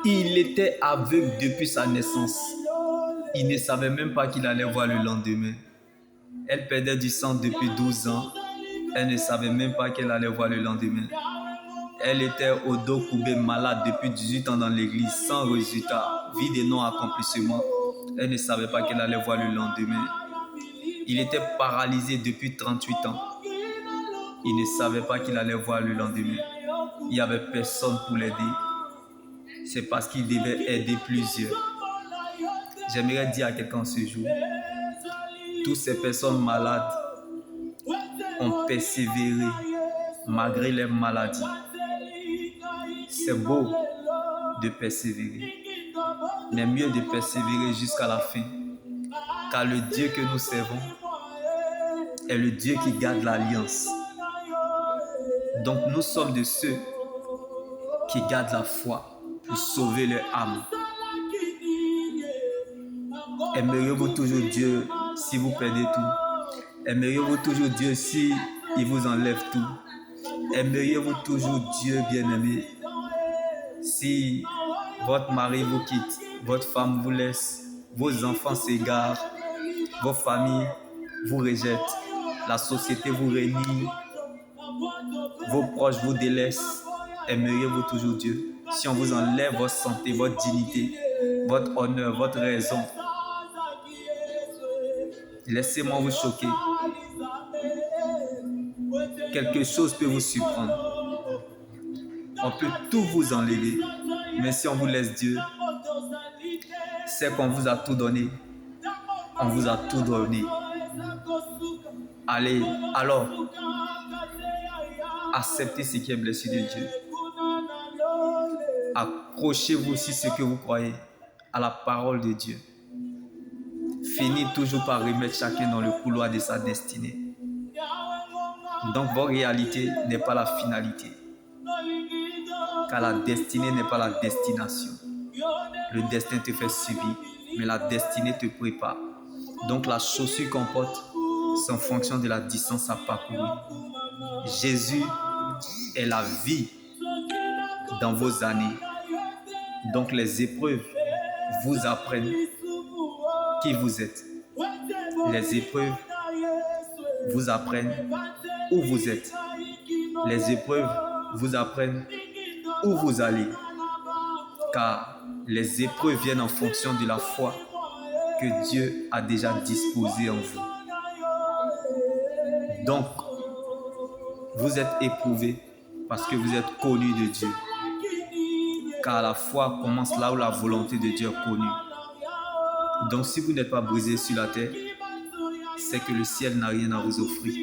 Il était aveugle depuis sa naissance. Il ne savait même pas qu'il allait voir le lendemain. Elle perdait du sang depuis 12 ans. Elle ne savait même pas qu'elle allait voir le lendemain. Elle était au dos courbé, malade depuis 18 ans dans l'église, sans résultat, vie de non-accomplissement. Elle ne savait pas qu'elle allait voir le lendemain. Il était paralysé depuis 38 ans. Il ne savait pas qu'il allait voir le lendemain. Il n'y avait personne pour l'aider. C'est parce qu'il devait aider plusieurs. J'aimerais dire à quelqu'un ce jour, toutes ces personnes malades ont persévéré malgré les maladies. C'est beau de persévérer, mais mieux de persévérer jusqu'à la fin. Car le Dieu que nous servons est le Dieu qui garde l'alliance. Donc nous sommes de ceux qui gardent la foi pour sauver leur âme. Aimeriez-vous toujours Dieu si vous perdez tout? Aimeriez-vous toujours Dieu si il vous enlève tout? Aimeriez-vous toujours Dieu bien-aimé si votre mari vous quitte, votre femme vous laisse, vos enfants s'égarent, vos familles vous rejettent, la société vous renie, vos proches vous délaissent? Aimeriez-vous toujours Dieu si on vous enlève votre santé, votre dignité, votre honneur, votre raison? Laissez-moi vous choquer. Quelque chose peut vous surprendre. On peut tout vous enlever. Mais si on vous laisse Dieu, c'est qu'on vous a tout donné. On vous a tout donné. Allez, alors, acceptez ce qui est blessé de Dieu. Accrochez-vous sur ce que vous croyez, à la parole de Dieu. Finissez toujours par remettre chacun dans le couloir de sa destinée. Donc, votre réalité n'est pas la finalité. Car la destinée n'est pas la destination. Le destin te fait subir, mais la destinée te prépare. Donc, la chaussure qu'on porte, c'est en fonction de la distance à parcourir. Jésus est la vie dans vos années. Donc, les épreuves vous apprennent qui vous êtes. Les épreuves vous apprennent où vous êtes. Les épreuves vous apprennent où vous allez. Car les épreuves viennent en fonction de la foi que Dieu a déjà disposée en vous. Donc, vous êtes éprouvés parce que vous êtes connus de Dieu. Car la foi commence là où la volonté de Dieu est connue. Donc, si vous n'êtes pas brisé sur la terre, c'est que le ciel n'a rien à vous offrir.